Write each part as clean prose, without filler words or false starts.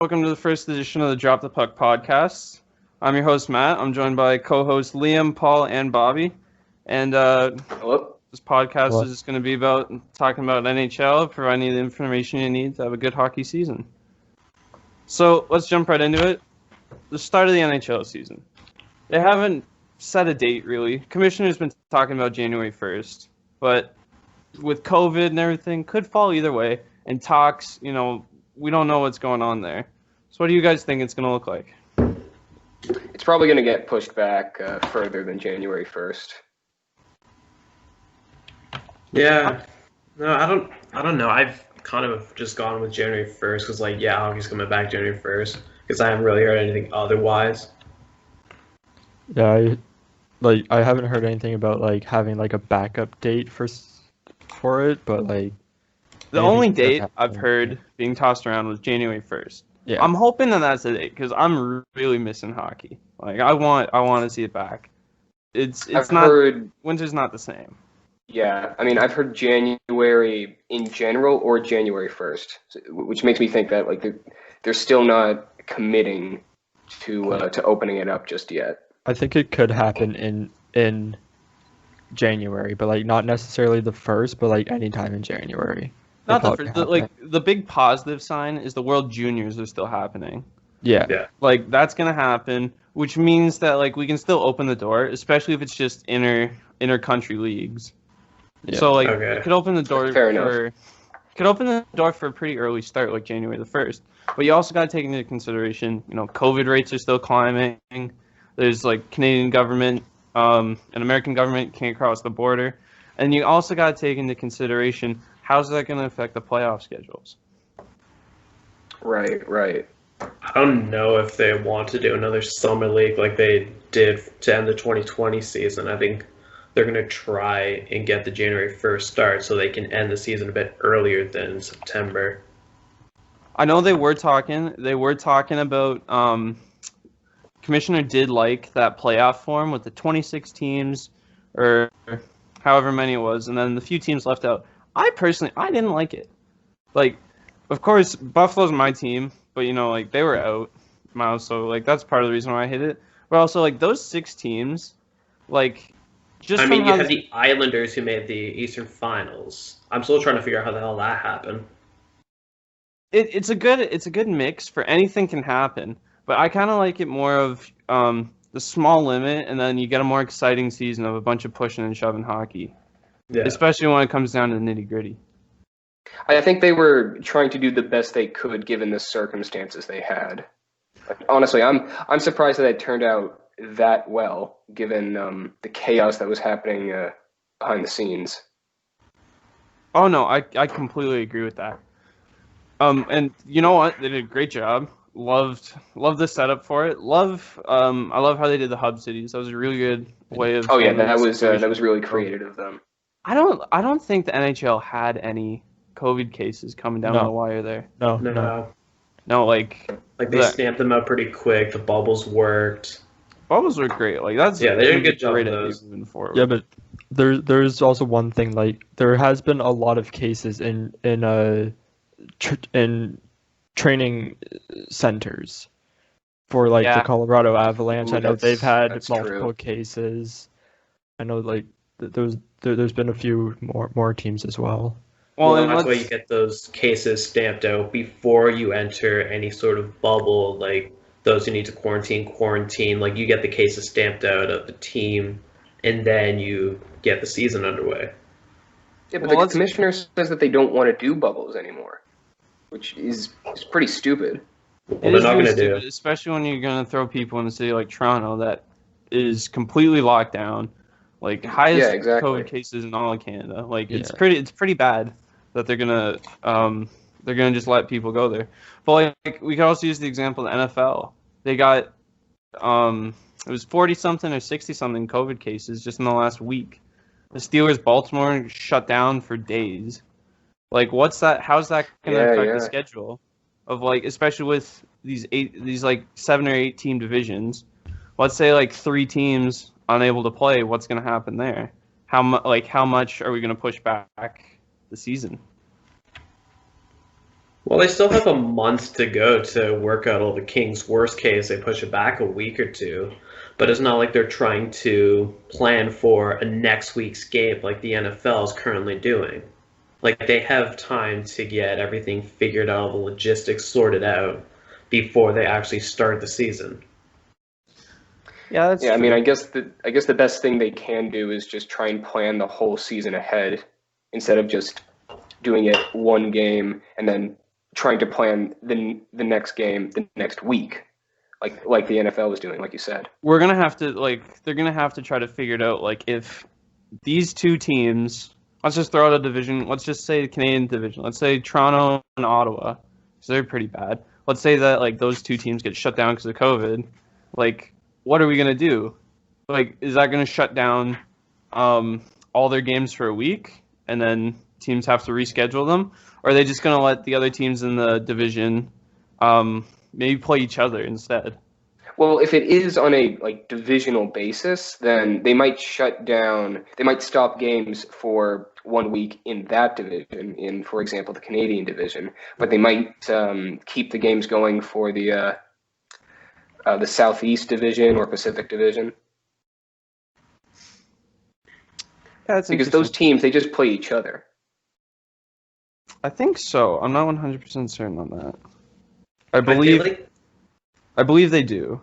Welcome to the first edition of the Drop the Puck podcast. I'm your host, Matt. I'm joined by co-hosts Liam, Paul, and Bobby. And Hello. this podcast Hello. is just going to be about talking about NHL, providing you the information you need to have a good hockey season. So let's jump right into it. The start of the NHL season. They haven't set a date, really. Commissioner's been talking about January 1st. But with COVID and everything, could fall either way. And talks, we don't know what's going on there. So what do you guys think it's going to look like? It's probably going to get pushed back further than January 1st. Yeah, no, I don't know. I've kind of just gone with January 1st because, hockey's coming back January 1st because I haven't really heard anything otherwise. Yeah, I haven't heard anything about having a backup date for it, but The only date happen. I've heard being tossed around was January 1st. Yeah. I'm hoping that that's the date because I'm really missing hockey. I want to see it back. Winter's not the same. Yeah, I mean, I've heard January in general or January 1st, which makes me think that they're still not committing to opening it up just yet. I think it could happen in January, but not necessarily the 1st, but anytime in January. Not the first. The big positive sign is the World Juniors are still happening. Yeah. That's gonna happen, which means that we can still open the door, especially if it's just inter-country leagues. Yeah. So Okay. it could open the door for a pretty early start, like January the 1st. But you also got to take into consideration, COVID rates are still climbing. There's Canadian government, and American government can't cross the border, and you also got to take into consideration how's that going to affect the playoff schedules. Right. I don't know if they want to do another summer league like they did to end the 2020 season. I think they're going to try and get the January 1st start so they can end the season a bit earlier than September. I know they were talking about Commissioner did like that playoff form with the 26 teams or however many it was, and then the few teams left out. I didn't like it. Of course, Buffalo's my team, but they were out, so that's part of the reason why I hate it. But also those 6 teams, You had the Islanders who made the Eastern Finals. I'm still trying to figure out how the hell that happened. It's a good mix for anything can happen, but I kind of like it more of the small limit, and then you get a more exciting season of a bunch of pushing and shoving hockey, especially when it comes down to the nitty gritty. I think they were trying to do the best they could given the circumstances they had. Honestly, I'm surprised that it turned out that well, given the chaos that was happening behind the scenes. Oh no, I completely agree with that. And you know what? They did a great job. Loved the setup for it. I love how they did the hub cities. That was a really good way of. Oh yeah, that was really creative of them. I don't think the NHL had any COVID cases coming down the wire there. No. They stamped them out pretty quick. The bubbles worked. Bubbles were great. They did a good job with those. Yeah, but there's also one thing. There has been a lot of cases in training centers for the Colorado Avalanche. Ooh, I know they've had multiple true. cases. I know there's been a few more teams as well. Well, And that's why you get those cases stamped out before you enter any sort of bubble, those who need to quarantine. You get the cases stamped out of the team, and then you get the season underway. Yeah, but the commissioner says that they don't want to do bubbles anymore, which is pretty stupid. Well, they're not going to do it, especially when you're going to throw people in a city like Toronto that is completely locked down, highest COVID cases in all of Canada. It's pretty bad that they're gonna just let people go there. But we could also use the example of the NFL. They got it was 40-something or 60-something COVID cases just in the last week. The Steelers Baltimore shut down for days. What's that? How's that gonna affect the schedule of especially with these 7 or 8 team divisions? Let's say 3 teams unable to play. What's gonna happen there? How much are we gonna push back the season? Well, they still have a month to go to work out all the kinks. Worst case, they push it back a week or two. But it's not like they're trying to plan for a next week's game like the NFL is currently doing. Like, they have time to get everything figured out, the logistics sorted out before they actually start the season. Yeah, that's true. I mean, I guess the best thing they can do is just try and plan the whole season ahead instead of just doing it one game and then trying to plan the next game the next week, like the NFL was doing, like you said. They're gonna have to try to figure it out. Like, if these two teams, let's just throw out a division. Let's just say the Canadian division. Let's say Toronto and Ottawa, because they're pretty bad. Let's say that like those two teams get shut down because of COVID. Like, what are we gonna do? Like, is that gonna shut down all their games for a week, and then teams have to reschedule them? Or are they just going to let the other teams in the division maybe play each other instead? Well, if it is on a divisional basis, then they might stop games for 1 week in that division, in, for example, the Canadian division. But they might keep the games going for the Southeast division or Pacific division. Yeah, because those teams, they just play each other. I think so. I'm not 100% certain on that. I believe they do.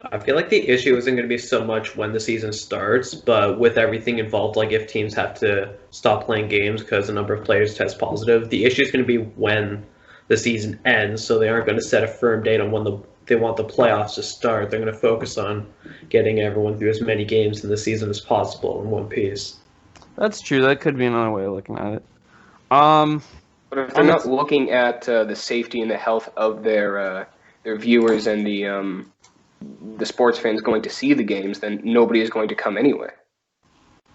I feel like the issue isn't going to be so much when the season starts, but with everything involved, like if teams have to stop playing games because a number of players test positive, the issue is going to be when the season ends, so they aren't going to set a firm date on when they want the playoffs to start. They're going to focus on getting everyone through as many games in the season as possible in one piece. That's true. That could be another way of looking at it. But if they're not looking at the safety and the health of their viewers and the sports fans going to see the games, then nobody is going to come anyway.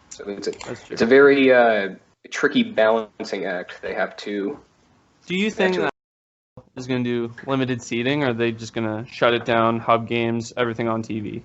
So it's a very tricky balancing act they have to. Do you think that is going to do limited seating, or are they just going to shut it down, hub games, everything on TV?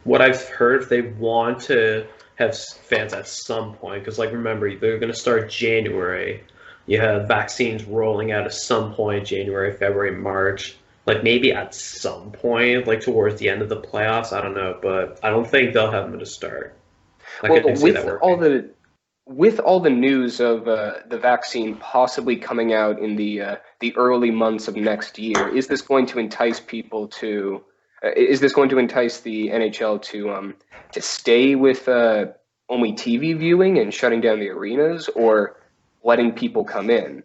What I've heard, they want to have fans at some point, because remember, they're going to start January. You have vaccines rolling out at some point, January, February, March. Maybe at some point, towards the end of the playoffs, I don't know, but I don't think they'll have them to start. With all the news of the vaccine possibly coming out in the early months of next year, is this going to entice people to? Is this going to entice the NHL to stay with only TV viewing and shutting down the arenas, or letting people come in?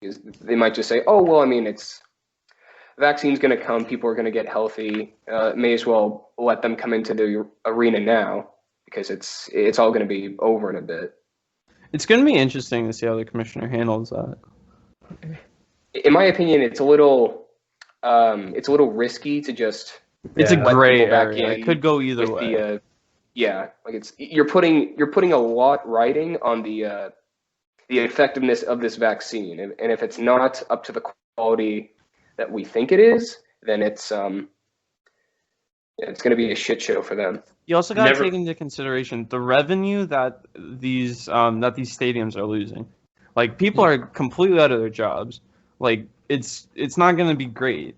Because they might just say, "Oh, well, I mean, vaccine's going to come. People are going to get healthy. May as well let them come into the arena now because it's all going to be over in a bit." It's going to be interesting to see how the commissioner handles that. In my opinion, it's a little risky to just. It's a gray area. It could go either way. You're putting a lot riding on the effectiveness of this vaccine, and if it's not up to the quality that we think it is, then it's going to be a shit show for them. You also got to take into consideration the revenue that these stadiums are losing. People are completely out of their jobs. It's not going to be great.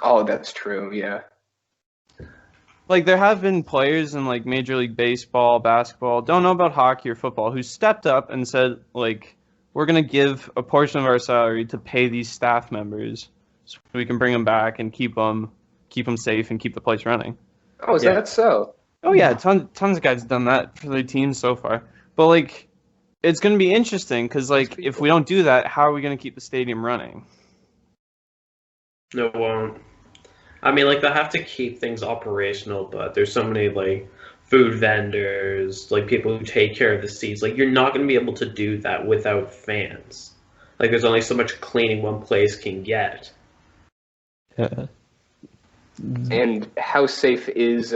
Oh, that's true. Yeah. There have been players in Major League Baseball, basketball, don't know about hockey or football, who stepped up and said we're going to give a portion of our salary to pay these staff members so we can bring them back and keep them safe and keep the place running. Oh, is that so? Oh, yeah. Tons of guys have done that for their teams so far. But, it's going to be interesting because, if we don't do that, how are we going to keep the stadium running? No, it won't. I mean, they'll have to keep things operational, but there's so many, food vendors, people who take care of the seats. You're not going to be able to do that without fans. There's only so much cleaning one place can get. Yeah. And how safe is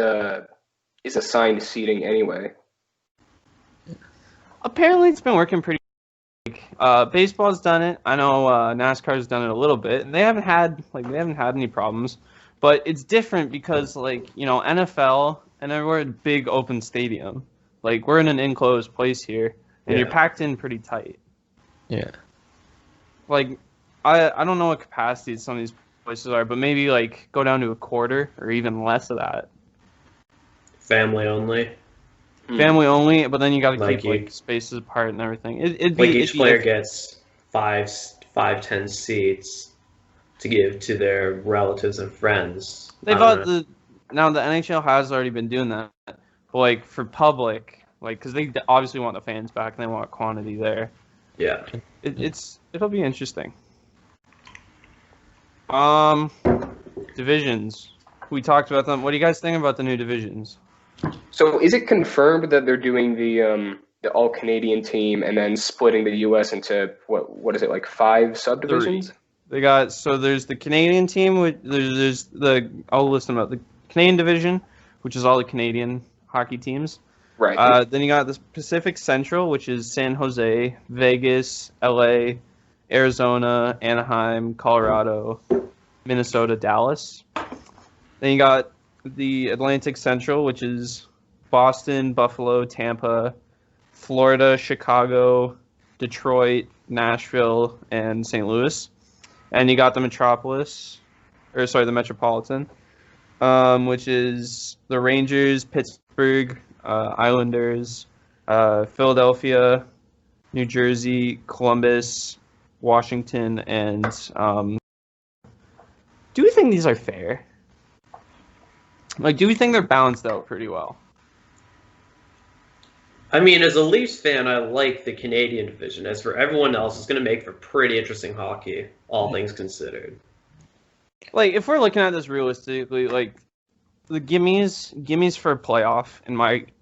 assigned seating anyway? Apparently, it's been working pretty. Baseball's done it. I know NASCAR's done it a little bit, and they haven't had any problems. But it's different because NFL, and we're a big open stadium. We're in an enclosed place here, and you're packed in pretty tight. Yeah. Like, I don't know what capacity some of these places are, but maybe like go down to a quarter or even less of that. Family only. Family only, but then you got to Like keep like spaces apart and everything. It'd like be each player gets 10 seats to give to their relatives and friends. They've now the NHL has already been doing that, but like for public, like because they obviously want the fans back and they want quantity there. Yeah. It'll be interesting. Divisions. We talked about them. What do you guys think about the new divisions? So is it confirmed that they're doing the all-Canadian team and then splitting the U.S. into, what is it, like 5 subdivisions? 3. They got, so there's the Canadian team, there's I'll list them out. The Canadian division, which is all the Canadian hockey teams. Right. Then you got the Pacific Central, which is San Jose, Vegas, LA, Arizona, Anaheim, Colorado, Minnesota, Dallas. Then you got the Atlantic Central, which is Boston, Buffalo, Tampa, Florida, Chicago, Detroit, Nashville, and St. Louis. And you got the the Metropolitan, which is the Rangers, Pittsburgh, Islanders, Philadelphia, New Jersey, Columbus, Washington, and do we think these are fair? Like, do we think they're balanced out pretty well? I mean, as a Leafs fan, I like the Canadian division. As for everyone else, it's going to make for pretty interesting hockey, all things considered. Like, if we're looking at this realistically, like, the gimmies for a playoff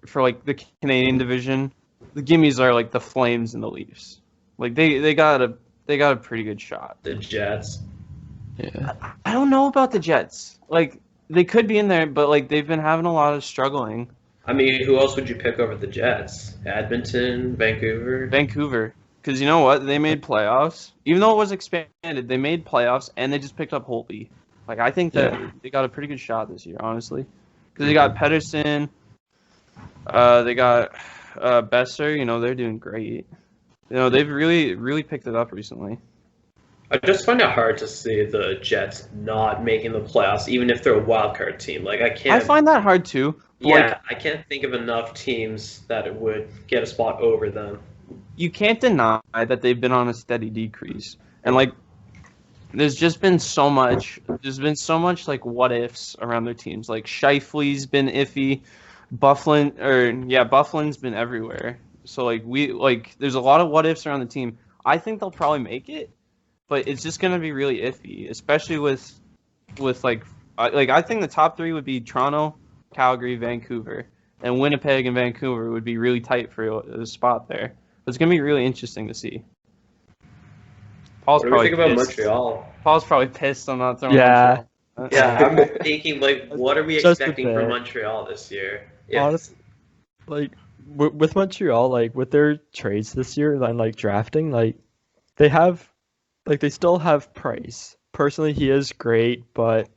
for like the Canadian division, the gimmies are like the Flames and the Leafs. Like, they got a pretty good shot. The Jets. Yeah. I don't know about the Jets. Like, they could be in there, but like they've been having a lot of struggling. I mean, who else would you pick over the Jets? Edmonton, Vancouver? Vancouver. Because you know what? They made playoffs. Even though it was expanded, they made playoffs, and they just picked up Holtby. Like, I think that they got a pretty good shot this year, honestly. Because they got Pedersen. They got Besser. You know, they're doing great. You know, they've really, really picked it up recently. I just find it hard to see the Jets not making the playoffs, even if they're a wild card team. Like, I can't. I find that hard too. Yeah, like, I can't think of enough teams that would get a spot over them. You can't deny that they've been on a steady decrease, and like, there's just been so much. There's been so much like what ifs around their teams. Like Scheifele's been iffy, Bufflin's been everywhere. So like there's a lot of what ifs around the team. I think they'll probably make it, but it's just gonna be really iffy, especially with I think the top 3 would be Toronto, Calgary, Vancouver, and Winnipeg and Vancouver would be really tight for a spot there. But it's gonna be really interesting to see. What do you think about Montreal? Paul's probably pissed I'm not throwing Yeah. Montreal. Yeah, I'm thinking, like, what are we expecting from Montreal this year? Yeah. Honestly, like, with Montreal, like, with their trades this year and, like, drafting, like, they still have Price. Personally, he is great, but,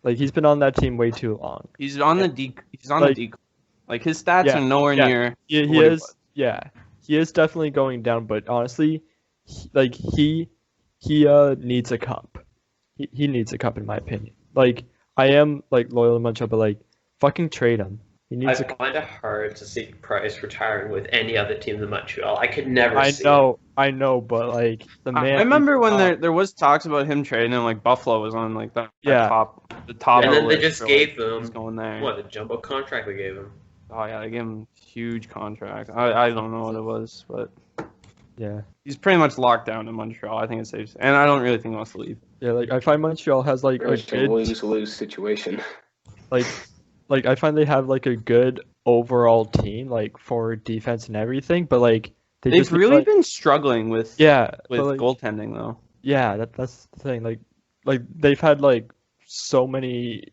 like, he's been on that team way too long. He's on the decline. Like, his stats are nowhere near. He is. Yeah, he is definitely going down. But honestly, he needs a cup. He needs a cup, in my opinion. Like, I am like loyal to Montreal, but like, fucking trade him. He needs. I find it hard to see Price retiring with any other team than Montreal. I could never. I know, but like the man. I remember when there was talks about him trading, and like Buffalo was on like the top. And then they just gave him going there. What, a jumbo contract they gave him? Oh yeah, they gave him a huge contract. I don't know what it was, but yeah, he's pretty much locked down in Montreal. I think it's safe, and I don't really think he wants to leave. Yeah, like I find Montreal has like a good lose situation. Like I find they have like a good overall team, like for defense and everything, but like they've really been struggling with goaltending though. Yeah, that's the thing. Like they've had like so many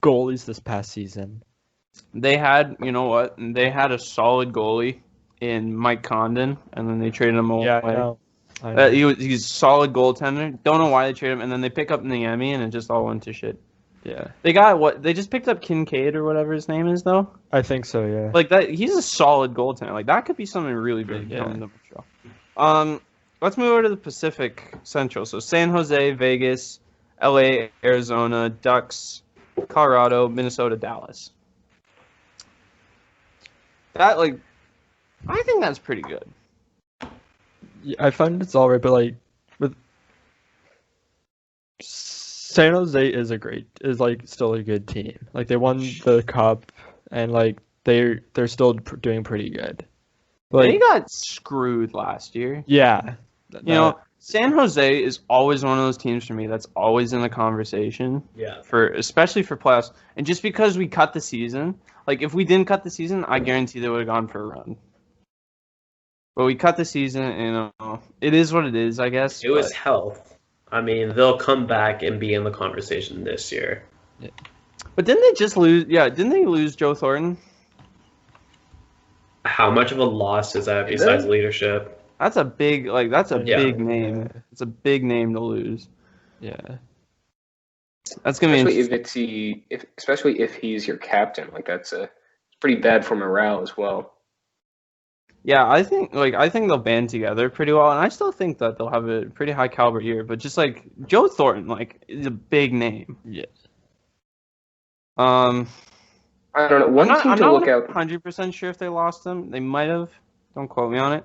goalies this past season. They had, you know what? They had a solid goalie in Mike Condon, and then they traded him away. Yeah, I know. He's a solid goaltender. Don't know why they traded him, and then they pick up Niemi, and it just all went to shit. Yeah. They got what? They just picked up Kincaid or whatever his name is, though. I think so. Yeah. Like that, he's a solid goaltender. Like that could be something really big coming to Montreal. let's move over to the Pacific Central. So San Jose, Vegas, LA, Arizona, Ducks, Colorado, Minnesota, Dallas. That I think that's pretty good. Yeah, I find it's alright, but like with San Jose is still a good team. Like they won the cup, and like they're still doing pretty good. But they got screwed last year. Yeah, you know, San Jose is always one of those teams for me that's always in the conversation. Yeah. Especially for playoffs, and just because we cut the season, like if we didn't cut the season, I guarantee they would have gone for a run. But we cut the season, and it is what it is, I guess. It was health. I mean, they'll come back and be in the conversation this year. Yeah. But didn't they just lose? Yeah, didn't they lose Joe Thornton? How much of a loss is that besides leadership? That's a big big name. Yeah. It's a big name to lose. Yeah. That's gonna especially if he's your captain. Like it's pretty bad for morale as well. Yeah, I think they'll band together pretty well, and I still think that they'll have a pretty high caliber year. But just like Joe Thornton, is a big name. Yeah. I don't know. One team to look out. 100% sure if they lost him. They might have. Don't quote me on it.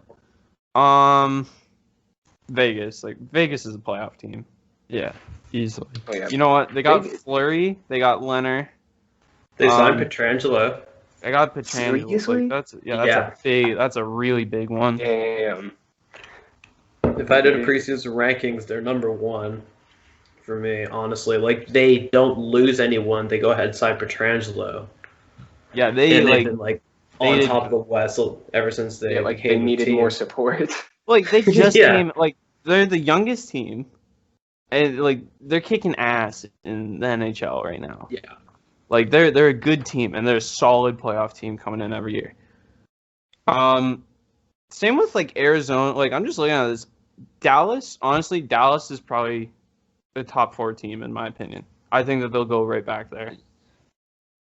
Vegas. Vegas is a playoff team. Yeah, easily. Oh, yeah. You know what? They got Fleury. They got Leonard. They signed Pietrangelo. I got Pietrangelo. Seriously? That's a really big one. Damn. If I did a preseason rankings, they're number one for me, honestly. Like, they don't lose anyone. They go ahead and sign Pietrangelo. Yeah, they've been on top of the West ever since they they needed more support. They just came. They're the youngest team, and they're kicking ass in the NHL right now. Yeah. They're a good team, and they're a solid playoff team coming in every year. Same with Arizona. I'm just looking at this. Dallas, honestly, Dallas is probably the top 4 team in my opinion. I think that they'll go right back there.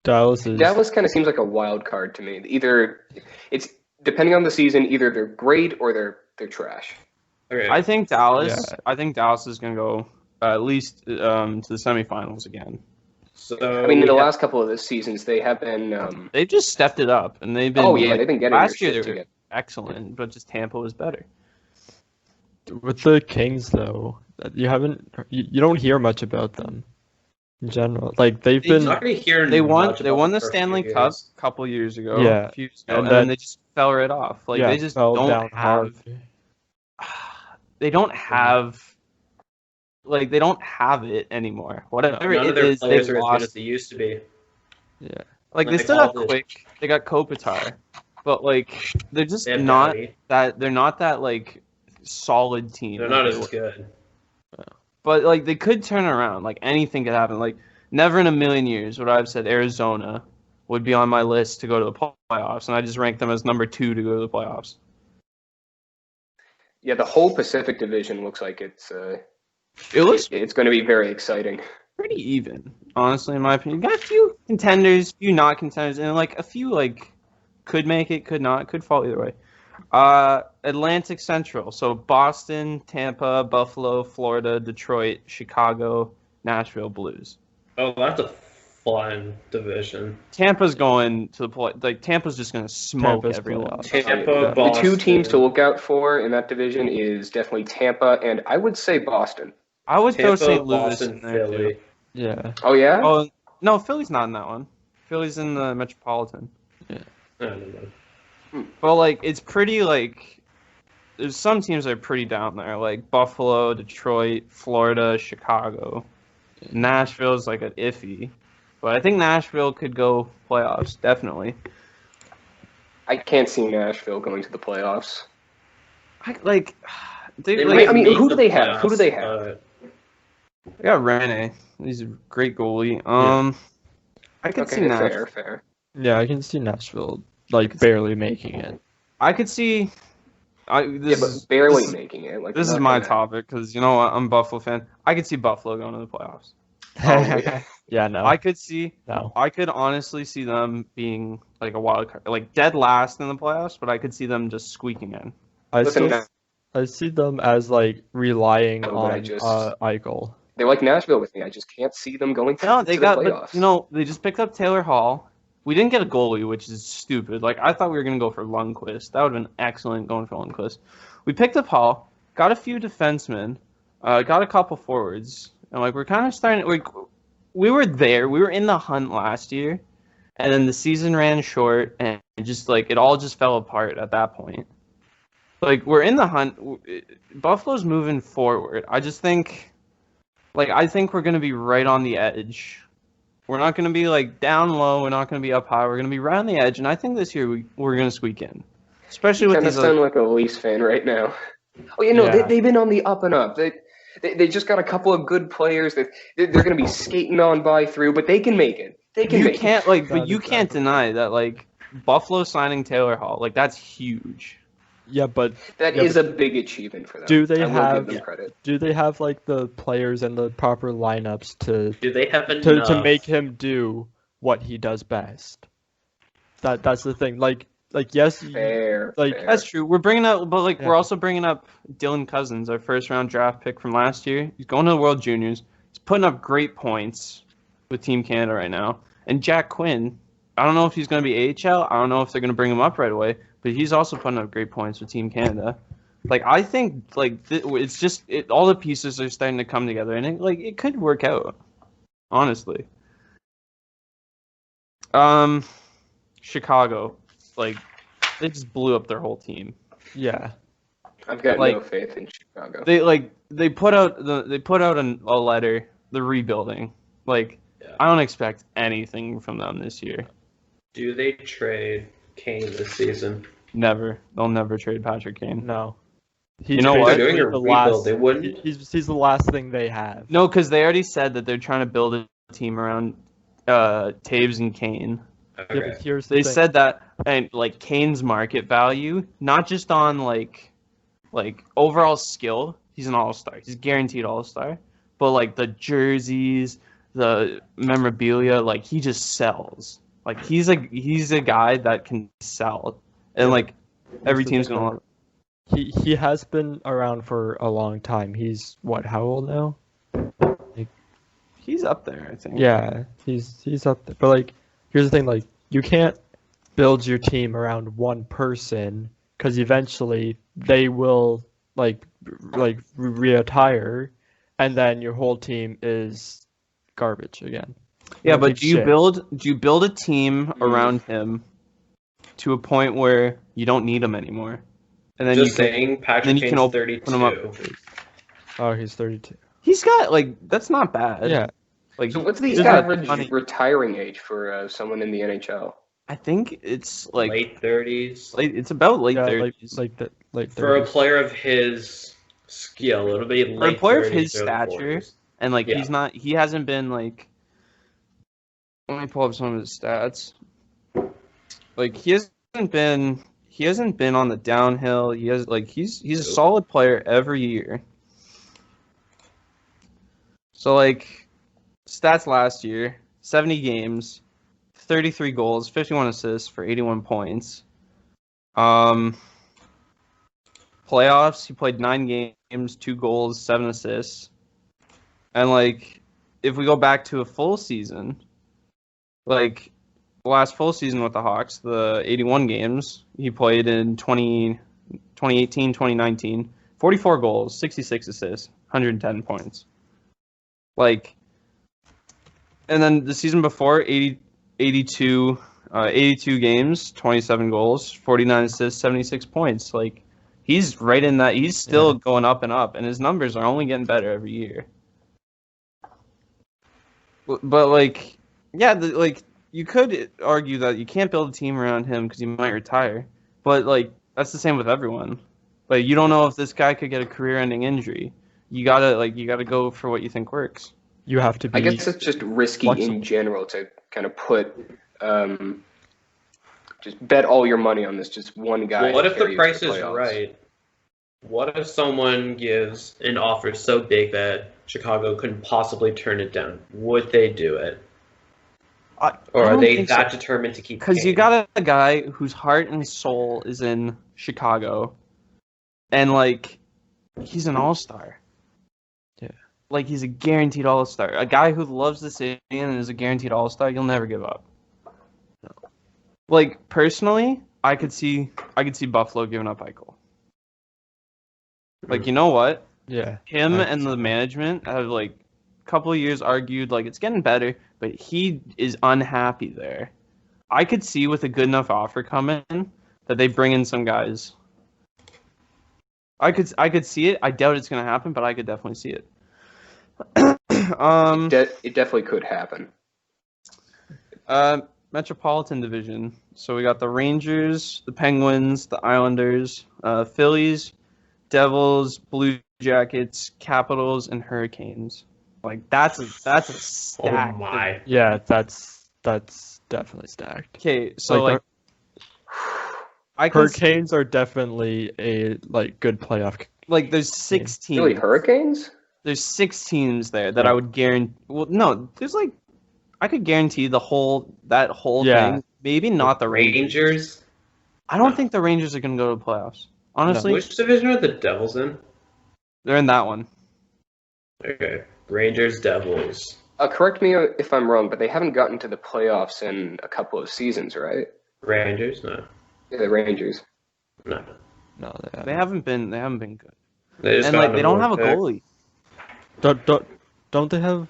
Dallas kind of seems like a wild card to me. Either it's depending on the season, either they're great or they're trash. Okay. I think Dallas is going to go at least to the semifinals again. So in the last couple of the seasons, they have been. They've just stepped it up, and they've been. They've been getting last year. They were excellent, but just Tampa was better. With the Kings, though, you don't hear much about them in general. They won the Stanley Cup a couple years ago. Yeah, a few years ago, and then they just fell right off. They just don't have. They don't have. They don't have it anymore. Whatever it is, they've lost. As good as they used to be. Yeah, they still have Quick. They got Kopitar, but they're just not that. They're not that solid team. They're not as good. But they could turn around. Anything could happen. Never in a million years would I have said Arizona would be on my list to go to the playoffs, and I just ranked them as number 2 to go to the playoffs. Yeah, the whole Pacific Division looks like it's going to be very exciting. Pretty even, honestly, in my opinion. You got a few contenders, a few not contenders, and a few could make it, could not, could fall either way. Atlantic Central, so Boston, Tampa, Buffalo, Florida, Detroit, Chicago, Nashville Blues. Oh, that's a fun division. Tampa's going to the play. Tampa's just going to smoke everyone. Tampa, Boston. The 2 teams to look out for in that division is definitely Tampa, and I would say Boston. I would throw St. Louis Boston, in there Philly. too. Yeah. Oh yeah. Oh no, Philly's not in that one. Philly's in the Metropolitan. Yeah. I don't know. But it's pretty there's some teams that are pretty down there, Buffalo, Detroit, Florida, Chicago. Nashville's an iffy, but I think Nashville could go playoffs definitely. I can't see Nashville going to the playoffs. Who do they have? Who do they have? They got Rene. He's a great goalie. I could see Nashville. Fair. Yeah, I can see Nashville barely making it. I could see. But barely making it. This is my topic because you know what, I'm a Buffalo fan. I could see Buffalo going to the playoffs. Yeah, no. I could honestly see them being a wild card, dead last in the playoffs, but I could see them just squeaking in. Listen, I see them as like relying on Eichel. They're like Nashville with me. I just can't see them going to the playoffs. But, they just picked up Taylor Hall. We didn't get a goalie, which is stupid. Like, I thought we were going to go for Lundqvist. That would have been excellent going for Lundqvist. We picked up Hall, got a few defensemen, got a couple forwards. And, like, we're kind of starting... Like, we were there. We were in the hunt last year. And then the season ran short, and it all just fell apart at that point. Like, we're in the hunt. Buffalo's moving forward. I just think... Like, I think we're going to be right on the edge. We're not going to be, like, down low. We're not going to be up high. We're going to be right on the edge. And I think this year we're going to squeak in. Especially with these... You sound like a Leafs fan right now. Oh, they've been on the up and up. They just got a couple of good players that they're going to be skating on by through, but they can make it. But you can't deny that, like, Buffalo signing Taylor Hall, like, that's huge. Yeah, but that is a big achievement for them. Do they have like the players and the proper lineups do they have enough to make him do what he does best? That's the thing. Like yes, fair. That's true. We're bringing up, but we're also bringing up Dylan Cousins, our first-round draft pick from last year. He's going to the World Juniors. He's putting up great points with Team Canada right now. And Jack Quinn, I don't know if he's going to be AHL. I don't know if they're going to bring him up right away. But he's also putting up great points with Team Canada. Like, I think, it's just all the pieces are starting to come together, and it could work out, honestly. Chicago, they just blew up their whole team. Yeah, I've got no faith in Chicago. They put out a letter, the rebuilding. I don't expect anything from them this year. Do they trade Kane this season? Never. They'll never trade Patrick Kane. No. You know what? They're doing a rebuild. They wouldn't. He's the last thing they have. No, because they already said that they're trying to build a team around Taves and Kane. Okay. Yeah, here's the they thing. said that, and Kane's market value, not just on overall skill. He's an all-star. He's a guaranteed all-star. But the jerseys, the memorabilia, he just sells. He's a guy that can sell. And every team's gonna love it. He has been around for a long time. He's how old now? He's up there, I think. Yeah, he's up there. But here's the thing, you can't build your team around one person because eventually they will retire, and then your whole team is garbage again. Yeah, but do you build a team around him to a point where you don't need him anymore? And then Patrick Kane's 32. Oh, he's 32. He's got that's not bad. Yeah. So what's the average retiring age for someone in the NHL? I think it's late 30s. It's about late 30s. Late 30s. For a player of his skill, it'll be late 30s. For a player of his stature, and he's not. He hasn't been Let me pull up some of his stats. He hasn't been on the downhill. He has he's a solid player every year. So stats last year, 70 games, 33 goals, 51 assists for 81 points. Playoffs, he played 9 games, 2 goals, 7 assists. And if we go back to a full season, the last full season with the Hawks, the 81 games he played in 2018, 2019, 44 goals, 66 assists, 110 points. And then the season before, 82 games, 27 goals, 49 assists, 76 points. He's right in that. He's still going up and up, and his numbers are only getting better every year. But you could argue that you can't build a team around him because he might retire. But that's the same with everyone. You don't know if this guy could get a career-ending injury. You gotta go for what you think works. You have to be. I guess it's just risky in general to kind of put, just bet all your money on this just one guy. Well, what if the price is right? What if someone gives an offer so big that Chicago couldn't possibly turn it down? Would they do it? Or are they that determined to keep? Because you got a guy whose heart and soul is in Chicago, and he's an all-star. Yeah. Like, he's a guaranteed all-star. A guy who loves the city and is a guaranteed all-star, you'll never give up. No. Like, personally, I could see Buffalo giving up Eichel. Like, you know what? Yeah. Him and the management have, like, a couple of years argued, like, it's getting better, but he is unhappy there. I could see with a good enough offer coming that they bring in some guys. I could see it. I doubt it's going to happen, but I could definitely see it. It definitely could happen. Metropolitan Division. So we got the Rangers, the Penguins, the Islanders, Phillies, Devils, Blue Jackets, Capitals, and Hurricanes. Like that's a stack. Oh my. Yeah, that's definitely stacked. Okay, so Hurricanes are definitely a good playoff. Like there's 6 teams. Really, Hurricanes? There's 6 teams there that I would guarantee. Well, no, there's I could guarantee that whole thing. Maybe not the Rangers. I don't think the Rangers are gonna go to the playoffs. Honestly. No. Which division are the Devils in? They're in that one. Okay. Rangers, Devils. Correct me if I'm wrong, but they haven't gotten to the playoffs in a couple of seasons, right? Rangers? No. Yeah, the Rangers. No. No, they haven't been good. They just they don't have a goalie. Don't they have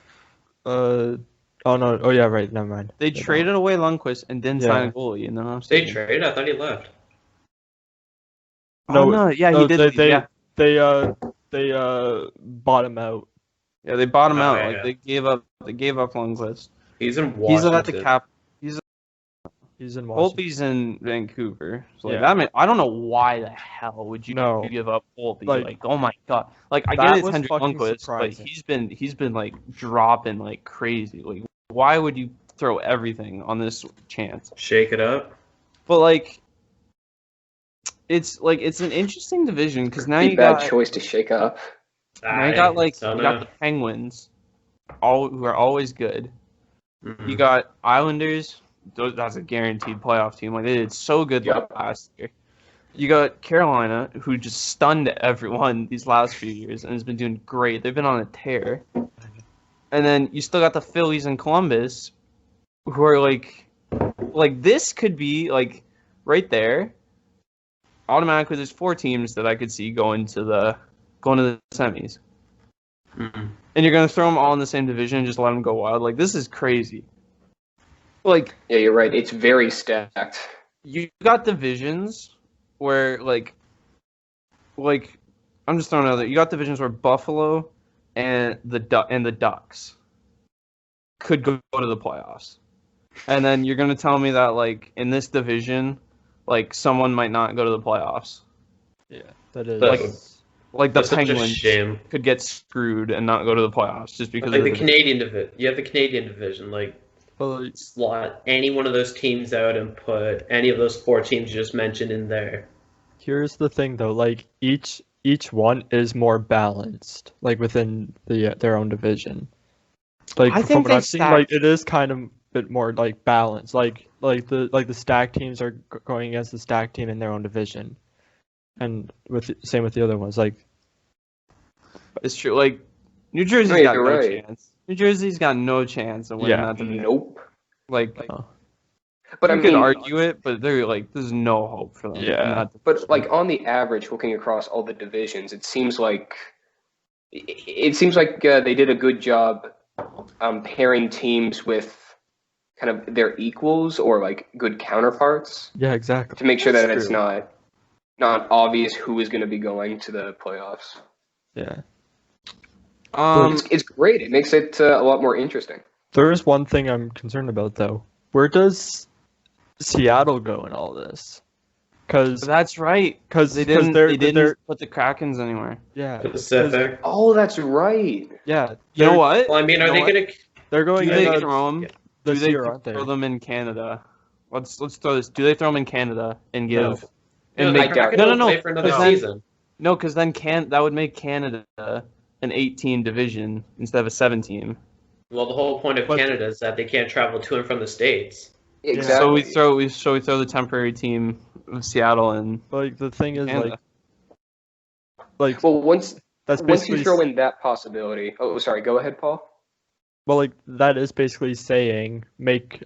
oh no, oh yeah, right, never mind. They traded away Lundqvist and didn't sign a goalie, and then they traded? I thought he left. No, he did. They bought him out. Yeah, they bought him out. Yeah. They gave up Lundqvist. He's in Washington. He's at the cap. He's in Washington. Holtby's in Vancouver. So I don't know why the hell would you give up Holtby? Like, oh my god! Like, I get it's Henrik Lundqvist, but he's been like dropping like crazy. Like, why would you throw everything on this chance? Shake it up. But like, it's an interesting division because now you got bad choice to shake up. Now you got the Penguins, who are always good. Mm-hmm. You got Islanders. That's a guaranteed playoff team. Like, they did so good last year. You got Carolina, who just stunned everyone these last few years and has been doing great. They've been on a tear. And then you still got the Phillies and Columbus, who are like this could be like right there. Automatically, there's 4 teams that I could see going to the semis. Mm-hmm. And you're gonna throw them all in the same division and just let them go wild. Like, this is crazy. Like, yeah, you're right. It's very stacked. You got divisions where like I'm just throwing out there. You got divisions where Buffalo and the Ducks could go to the playoffs, and then you're gonna tell me that like in this division, like someone might not go to the playoffs. Yeah, that is like the Penguins could get screwed and not go to the playoffs just because of the Canadian division. You have the Canadian division, like. Slot any one of those teams out and put any of those 4 teams you just mentioned in there. Here's the thing, though. Like, each one is more balanced, like within their own division. Like, from what I've seen, like it is kind of a bit more like balanced. Like the stacked teams are going against the stacked team in their own division, and same with the other ones. Like, it's true. Like, New Jersey's got no chance. New Jersey's got no chance of winning that division. Nope. Like, but I could argue it, but they're like, there's no hope for them. Yeah. But like on the average, looking across all the divisions, it seems like they did a good job pairing teams with kind of their equals or like good counterparts. Yeah, exactly. To make sure that it's not obvious who is going to be going to the playoffs. Yeah. It's great. It makes it a lot more interesting. There is one thing I'm concerned about, though. Where does Seattle go in all this? Because that's right. Because they didn't put the Krakens anywhere. Yeah. Pacific. Oh, that's right. Yeah. You know what? Well, I mean, are they going to? They're going. Do they throw them? Do they throw them in Canada? Let's throw this. Do they throw them in Canada and give? No. And make no. For another season. No, because then that would make Canada an 8-team division instead of a 7-team. Well, the whole point of Canada is that they can't travel to and from the States. Exactly. So we throw the temporary team of Seattle and like the thing is Canada. like well, once you throw basically in that possibility. Oh, sorry. Go ahead, Paul. well, like that is basically saying make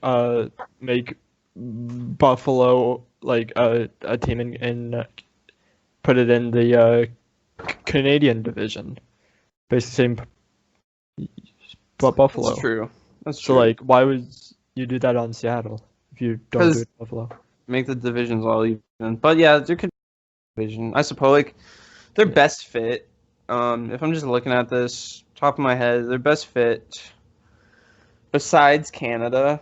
Buffalo like a team in put it in the Canadian division. Basically saying Buffalo. That's true. That's So true. like, why would you do that on Seattle if you don't do it in Buffalo? Make the divisions all even. But yeah, there could be a division. I suppose like their best fit. If I'm just looking at this top of my head, their best fit besides Canada,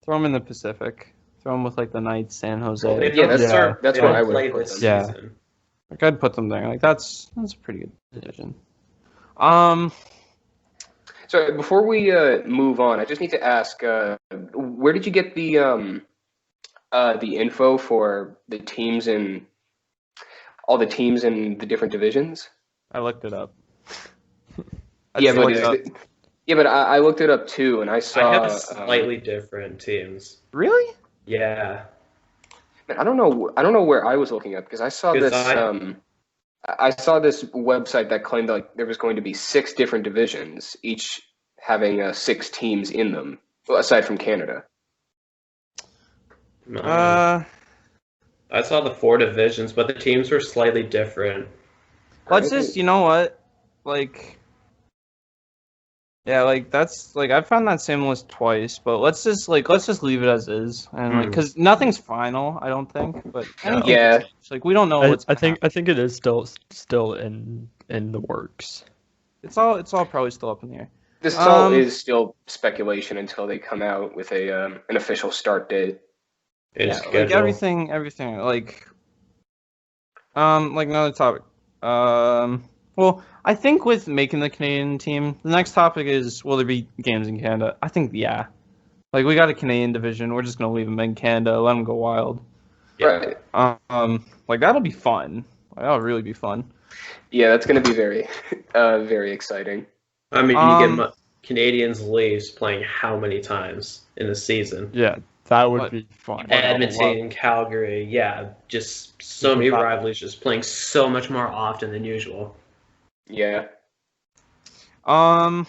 throw them in the Pacific. Throw them with like the Knights, San Jose. Yeah, that's what I would put them. Yeah, like I'd put them there. Like that's a pretty good division. So before we move on, I just need to ask, where did you get the info for the teams in all the teams in the different divisions? I looked it up. But I looked it up too, and I saw. I have slightly different teams. Really? Yeah. Man, I don't know where I was looking up because I saw this. I saw this website that claimed that like there was going to be 6 different divisions, each having 6 teams in them, aside from Canada. I saw the 4 divisions, but the teams were slightly different. Let's just, you know what, like, yeah, like that's like I found that same list twice, but let's just leave it as is, and like because nothing's final, I don't think, but yeah, like we don't know what's. I think it is still in the works. It's all probably still up in the air. This all is still speculation until they come out with an official start date. Yeah, like everything, like another topic. Well, I think with making the Canadian team, the next topic is will there be games in Canada? I think yeah. Like we got a Canadian division, we're just gonna leave them in Canada, let them go wild. Right. Like that'll be fun. That'll really be fun. Yeah, that's gonna be very, very exciting. I mean, you get Canadians Leafs playing how many times in the season? Yeah, that would be fun. Edmonton, Calgary, yeah, just so many rivalries, just playing so much more often than usual. Yeah. Okay,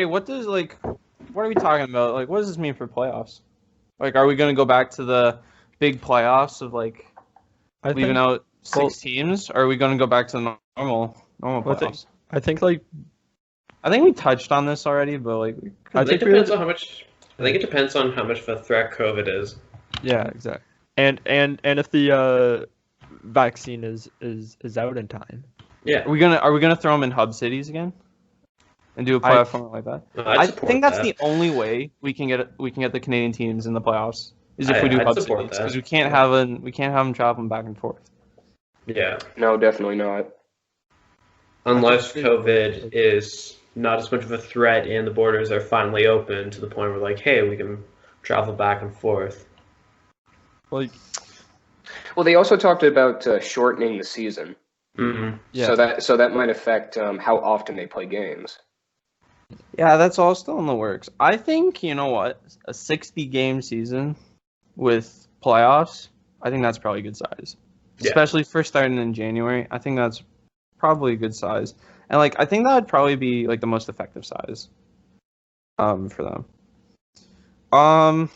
what are we talking about? Like, what does this mean for playoffs? Like, are we gonna go back to the big playoffs of like leaving out 6 teams? Or are we gonna go back to the normal playoffs? I think we touched on this already, but like I think it depends on how much. I think it depends on how much of a threat COVID is. Yeah, exactly. And if the vaccine is out in time. Yeah. Are we gonna throw them in hub cities again, and do a playoff format like that? I think that's the only way we can get the Canadian teams in the playoffs is if we do hub cities because we can't have them traveling back and forth. Yeah. No, definitely not. Unless COVID is not as much of a threat and the borders are finally open to the point where like, hey, we can travel back and forth. Like, well, they also talked about shortening the season. Mm-hmm. Yeah. So that might affect how often they play games. Yeah, that's all still in the works. I think, you know what, a 60-game season with playoffs, I think that's probably a good size. Yeah. Especially for starting in January. I think that's probably a good size. And like I think that would probably be like the most effective size for them.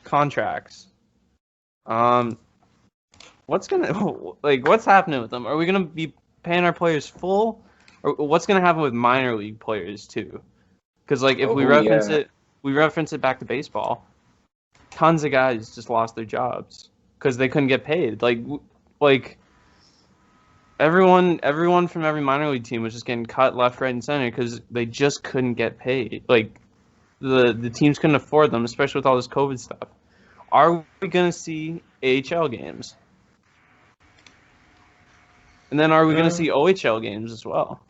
Contracts. What's happening with them? Are we gonna be paying our players full? Or what's gonna happen with minor league players too? Because like if we reference it back to baseball, tons of guys just lost their jobs because they couldn't get paid. Like everyone from every minor league team was just getting cut left, right, and center because they just couldn't get paid. Like the teams couldn't afford them, especially with all this COVID stuff. Are we gonna see AHL games? And then are we going to see OHL games as well?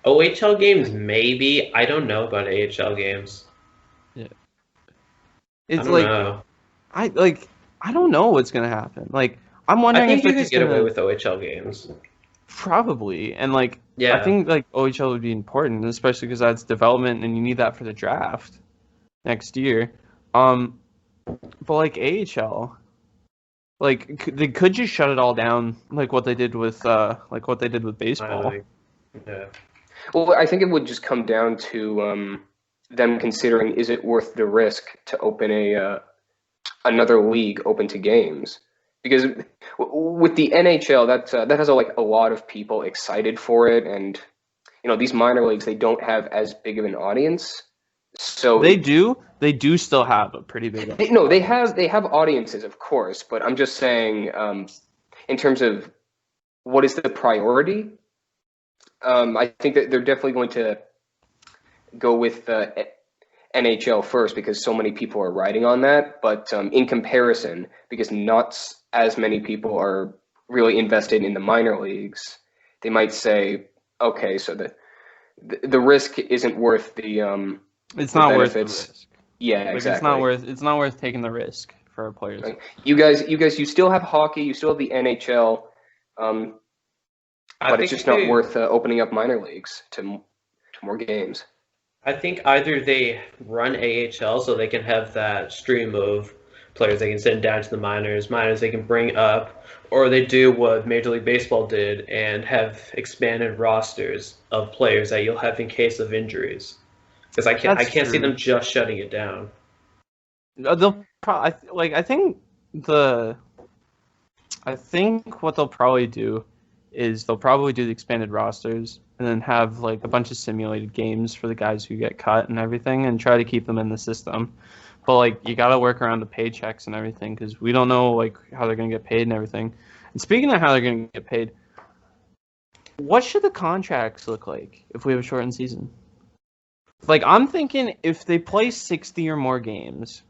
OHL games, maybe. I don't know about AHL games. Yeah. It's I don't know what's going to happen. Like, I'm wondering if you could get away with OHL games. Probably. And, I think, OHL would be important, especially because that's development and you need that for the draft next year. But, AHL... Like, they could just shut it all down, like what they did with baseball. Yeah. Well, I think it would just come down to them considering, is it worth the risk to open another league open to games? Because with the NHL, that has a lot of people excited for it, and these minor leagues, they don't have as big of an audience. So they do still have a pretty big audience. No, they have audiences, of course, but I'm just saying, in terms of what is the priority, I think that they're definitely going to go with the NHL first because so many people are riding on that. But in comparison, because not as many people are really invested in the minor leagues, they might say, okay, so the risk isn't worth the it's not benefits. Worth the risk. Yeah, like, exactly. It's not worth taking the risk for our players. Like, you guys, you still have hockey, you still have the NHL, but it's just not worth opening up minor leagues to more games. I think either they run AHL so they can have that stream of players they can send down to the minors they can bring up, or they do what Major League Baseball did and have expanded rosters of players that you'll have in case of injuries. Because I can't see them just shutting it down. I think what they'll probably do is they'll probably do the expanded rosters and then have like a bunch of simulated games for the guys who get cut and everything, and try to keep them in the system. But like, you gotta work around the paychecks and everything because we don't know like how they're gonna get paid and everything. And speaking of how they're gonna get paid, what should the contracts look like if we have a shortened season? Like, I'm thinking if they play 60 or more games,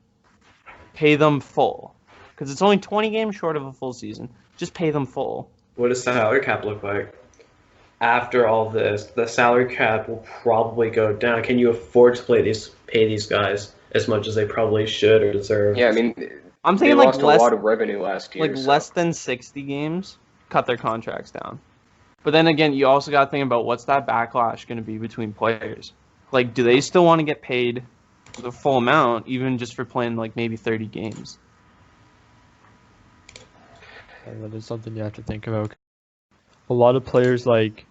pay them full. Because it's only 20 games short of a full season. Just pay them full. What does the salary cap look like? After all this, the salary cap will probably go down. Can you afford to pay these guys as much as they probably should or deserve? Yeah, I mean, I'm thinking they lost a lot of revenue last year. Less than 60 games, cut their contracts down. But then again, you also got to think about what's that backlash going to be between players. Like, do they still want to get paid the full amount, even just for playing, like, maybe 30 games? And that is something you have to think about. A lot of players, like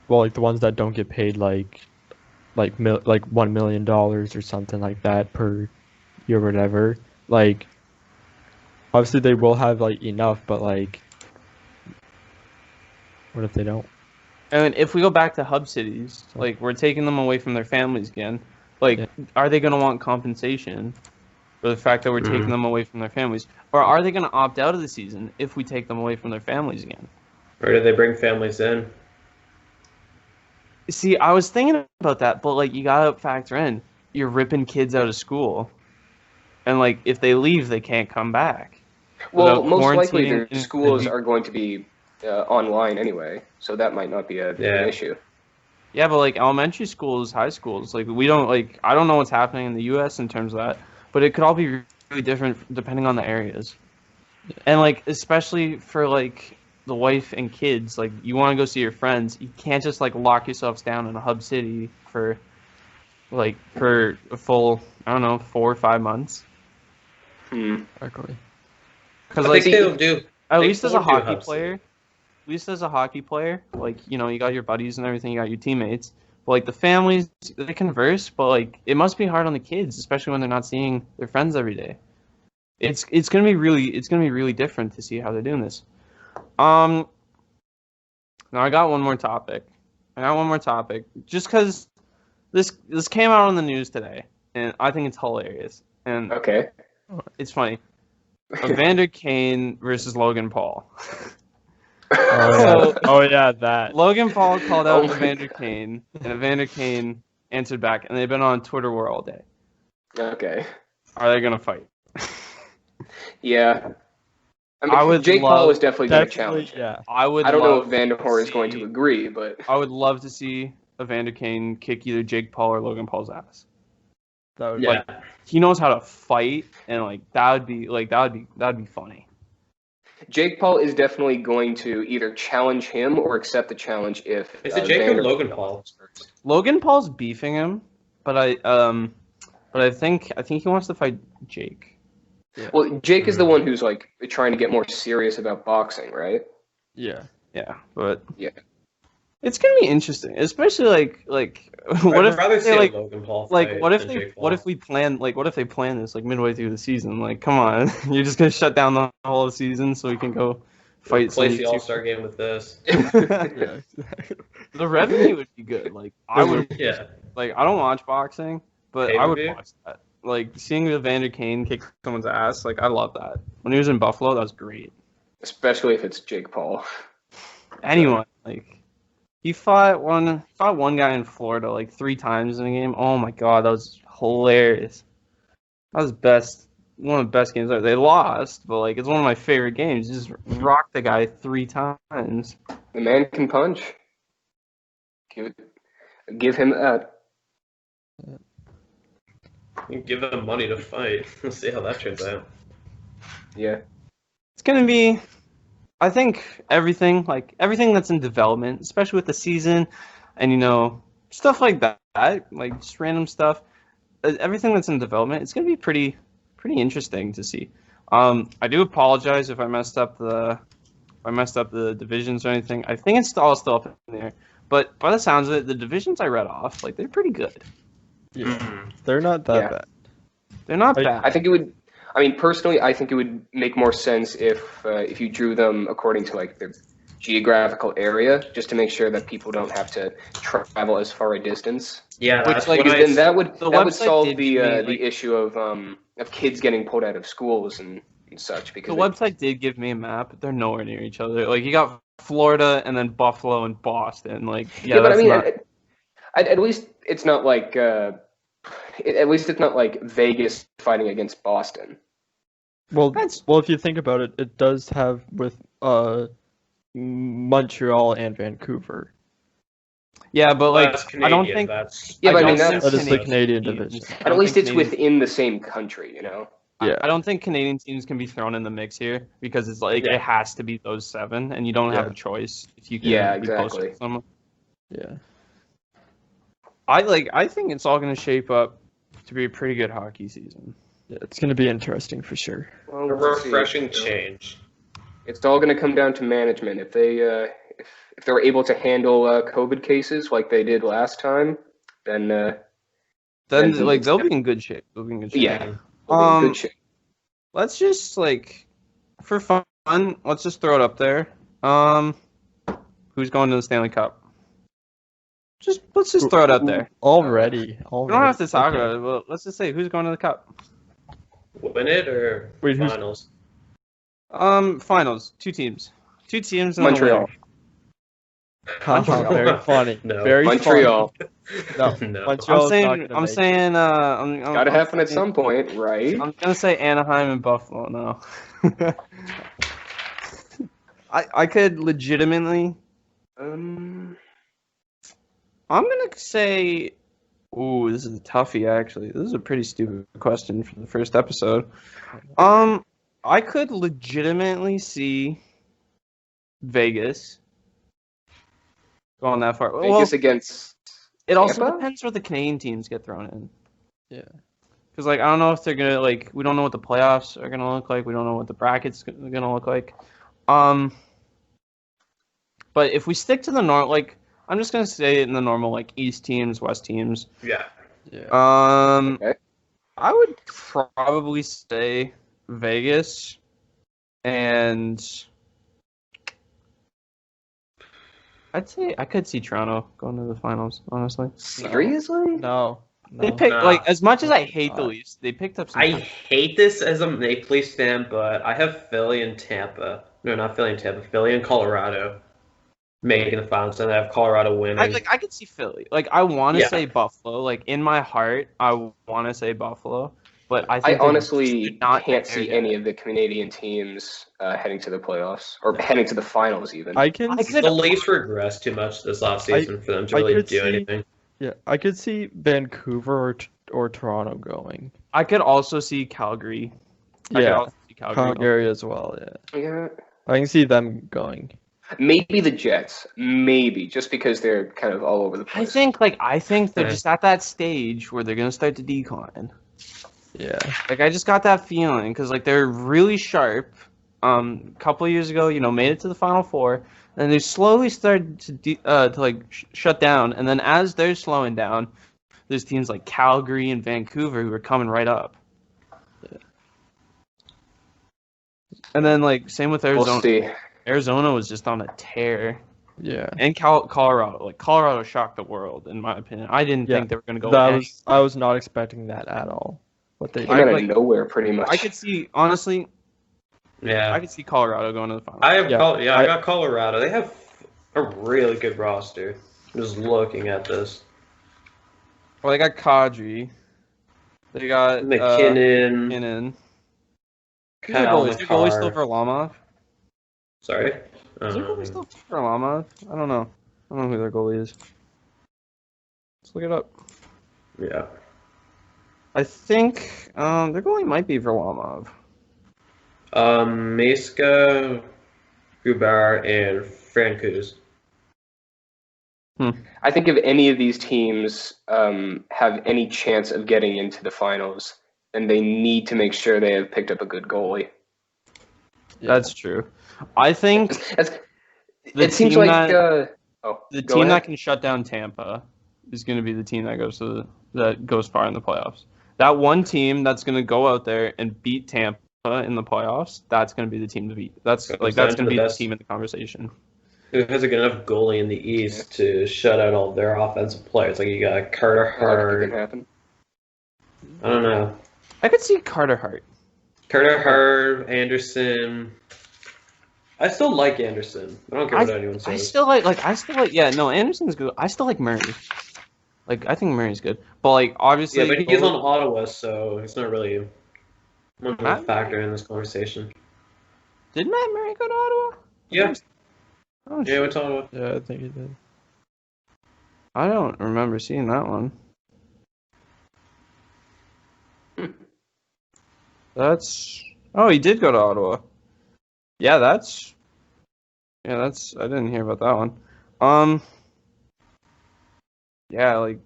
the ones that don't get paid, like $1 million or something like that per year or whatever, like, obviously they will have, like, enough, but, like, what if they don't? And if we go back to hub cities, like, we're taking them away from their families again. Like, Are they going to want compensation for the fact that we're taking them away from their families? Or are they going to opt out of the season if we take them away from their families again? Or do they bring families in? See, I was thinking about that, but, like, you got to factor in, you're ripping kids out of school. And, like, if they leave, they can't come back. Well, most likely their schools are going to be online anyway, so that might not be an issue. Yeah, but like elementary schools, high schools, like we don't like. I don't know what's happening in the U.S. in terms of that, but it could all be really different depending on the areas, and like especially for like the wife and kids. Like you want to go see your friends, you can't just like lock yourselves down in a hub city for a full 4 or 5 months. Exactly. Because like they'll do. At least as a hockey player. At least as a hockey player, like, you got your buddies and everything, you got your teammates. But, like, the families, they converse, but, like, it must be hard on the kids, especially when they're not seeing their friends every day. It's gonna be really different to see how they're doing this. Now I got one more topic. Just because this came out on the news today, and I think it's hilarious. And okay, it's funny. Evander Kane versus Logan Paul. That. Logan Paul called out Evander Kane, and Evander Kane answered back, and they've been on Twitter War all day. Okay. Are they gonna fight? Yeah. I mean, Jake Paul is definitely going to challenge. Yeah. I don't know if Vanderhoor is going to agree, but I would love to see Evander Kane kick either Jake Paul or Logan Paul's ass. That would, like, he knows how to fight, and like that'd be funny. Jake Paul is definitely going to either challenge him or accept the challenge if. Is it Jake or Logan Paul? Logan Paul's beefing him, but I think he wants to fight Jake. Yeah. Well, Jake is the one who's like trying to get more serious about boxing, right? Yeah. Yeah, but yeah, it's gonna be interesting, especially like what if they like Logan Paul what if we plan what if they plan this like midway through the season? Like, come on, you're just gonna shut down the whole season so we can go fight. Replace the All-Star game with this. Yeah. The revenue would be good. Like I would. Yeah. Like I don't watch boxing, but I would watch that. Like seeing Evander Kane kick someone's ass. Like I love that. When he was in Buffalo, that was great. Especially if it's Jake Paul. Anyone like. He fought one guy in Florida like 3 times in a game. Oh my god, that was hilarious. That was one of the best games ever. They lost, but like it's one of my favorite games. He just rocked the guy 3 times. The man can punch. Give him that. Give him money to fight. Let's see how that turns out. Yeah. It's gonna be, I think everything that's in development, especially with the season, and stuff like that, like just random stuff. Everything that's in development, it's gonna be pretty interesting to see. I do apologize if I messed up the divisions or anything. I think it's all still up in there. But by the sounds of it, the divisions I read off, like they're pretty good. Yeah, they're not that bad. They're not bad. I think it would. I mean, personally, I think it would make more sense if you drew them according to like their geographical area, just to make sure that people don't have to travel as far a distance. Yeah, because then that would solve the issue of kids getting pulled out of schools and such. Because the website did give me a map, but they're nowhere near each other. Like you got Florida and then Buffalo and Boston. Like but I mean, at least it's not like Vegas fighting against Boston. Well, if you think about it, it does have with Montreal and Vancouver. Yeah, but like I don't think that's that is the Canadian division. At least it's within the same country, Yeah, I don't think Canadian teams can be thrown in the mix here because it's like it has to be those 7, and you don't have a choice if you can be closer to someone. Yeah, I think it's all going to shape up to be a pretty good hockey season. Yeah, it's going to be interesting for sure. Well, a refreshing change. It's all going to come down to management. If they if they're able to handle COVID cases like they did last time, then like they'll be in good shape. They'll be in good shape. Yeah. Good shape. Let's just for fun, let's just throw it up there. Who's going to the Stanley Cup? Let's just throw it out there. Already. We don't have to talk about it, but let's just say who's going to the Cup. Win it or finals? Finals. 2 teams. 2 teams. In Montreal. Very funny. No. Very Montreal. Funny. No. Montreal. I'm saying. Gotta happen at some point, right? I'm gonna say Anaheim and Buffalo. No. I could legitimately. I'm gonna say. Ooh, this is a toughie. Actually, this is a pretty stupid question for the first episode. I could legitimately see Vegas going that far. Vegas against. It also depends where the Canadian teams get thrown in. Yeah. Because I don't know if they're gonna we don't know what the playoffs are gonna look like. We don't know what the brackets are gonna look like. But if we stick to the I'm just gonna say it in the normal East teams, West teams. Yeah. Okay. I would probably say Vegas, and I'd say I could see Toronto going to the finals. Honestly. Seriously? No. They picked as much as I hate the Leafs, they picked up. I hate this as a Maple Leafs fan, but I have Philly and Tampa. No, not Philly and Tampa. Philly and Colorado making the finals, and I have Colorado winning. I could see Philly. I want to say Buffalo. In my heart, I want to say Buffalo, but I honestly can't see any of the Canadian teams heading to the playoffs or heading to the finals even. The Leafs regress too much this offseason for them to really do anything. Yeah, I could see Vancouver or Toronto going. I could also see Calgary. Calgary as well. Yeah. I can see them going. Maybe the Jets. Maybe just because they're kind of all over the place. I think they're just at that stage where they're gonna start to decline. Yeah. Like I just got that feeling because like they're really sharp. A couple of years ago, made it to the Final Four, and they slowly started to shut down. And then as they're slowing down, there's teams like Calgary and Vancouver who are coming right up. Yeah. And then like same with Arizona. We'll see. Arizona was just on a tear. Yeah. And Colorado. Like Colorado shocked the world, in my opinion. I didn't think they were going to go. I was not expecting that at all. What they came out of nowhere, pretty much. I could see, honestly. Yeah. I could see Colorado going to the final. I got Colorado. They have a really good roster. I'm just looking at this. Well, they got Kadri. They got McKinnon. Is their goalie still Varlamov? Sorry? Is their goalie still Varlamov? I don't know. I don't know who their goalie is. Let's look it up. Yeah. I think their goalie might be Varlamov. Meiska, Gubar, and Francouz. I think if any of these teams have any chance of getting into the finals, then they need to make sure they have picked up a good goalie. That's true. I think it seems like the team that can shut down Tampa is going to be the team that goes far in the playoffs. That one team that's going to go out there and beat Tampa in the playoffs, that's going to be the team to beat. That's going to be the team in the conversation. Who has a good enough goalie in the East to shut out all their offensive players? Like you got Carter Hart. I don't know. I could see Carter Hart. Carter Hart, Anderson. I still like Anderson. I don't care what anyone says. I still like Anderson's good. I still like Murray. Like I think Murray's good, but like obviously. Yeah, but he's on Ottawa, so it's not really much of a factor in this conversation. Did Matt Murray go to Ottawa? Yeah. Oh, yeah, went to Ottawa. Yeah, I think he did. I don't remember seeing that one. He did go to Ottawa. Yeah, I didn't hear about that one. Yeah, like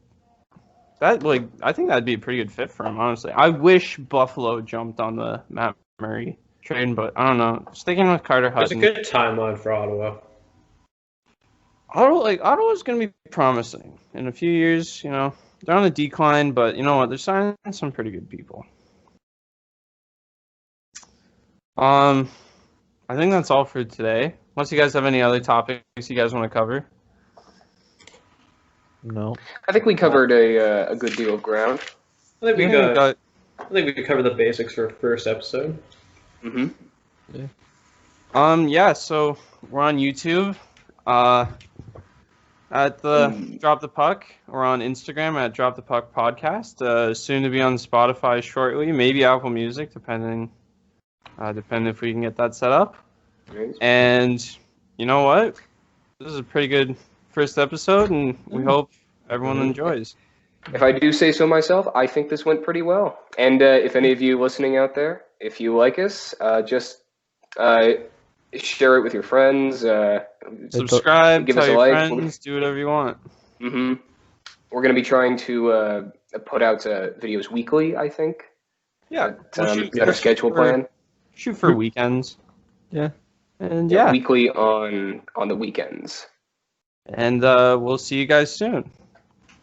that. Like, I think that'd be a pretty good fit for him. Honestly, I wish Buffalo jumped on the Matt Murray train, but I don't know. Sticking with Carter Hutton. It's a good timeline for Ottawa. Ottawa's gonna be promising in a few years. They're on the decline, but you know what? They're signing some pretty good people. I think that's all for today. Unless you guys have any other topics you guys want to cover. No. I think we covered a good deal of ground. I think we could cover the basics for first episode. Mm-hmm. Yeah. Yeah. So we're on YouTube. At the Drop the Puck. We're on Instagram at Drop the Puck Podcast. Soon to be on Spotify shortly, maybe Apple Music, depending if we can get that set up. Nice. And you know what? This is a pretty good first episode, and we hope everyone enjoys. If I do say so myself, I think this went pretty well. And if any of you listening out there, if you like us, just share it with your friends. Subscribe, give tell us a your like. friends, do whatever you want. Mm-hmm. We're going to be trying to put out videos weekly, I think. Yeah. Is that our schedule plan? Shoot for weekends. Yeah. And weekly on the weekends. And we'll see you guys soon.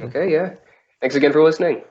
Okay, yeah. Thanks again for listening.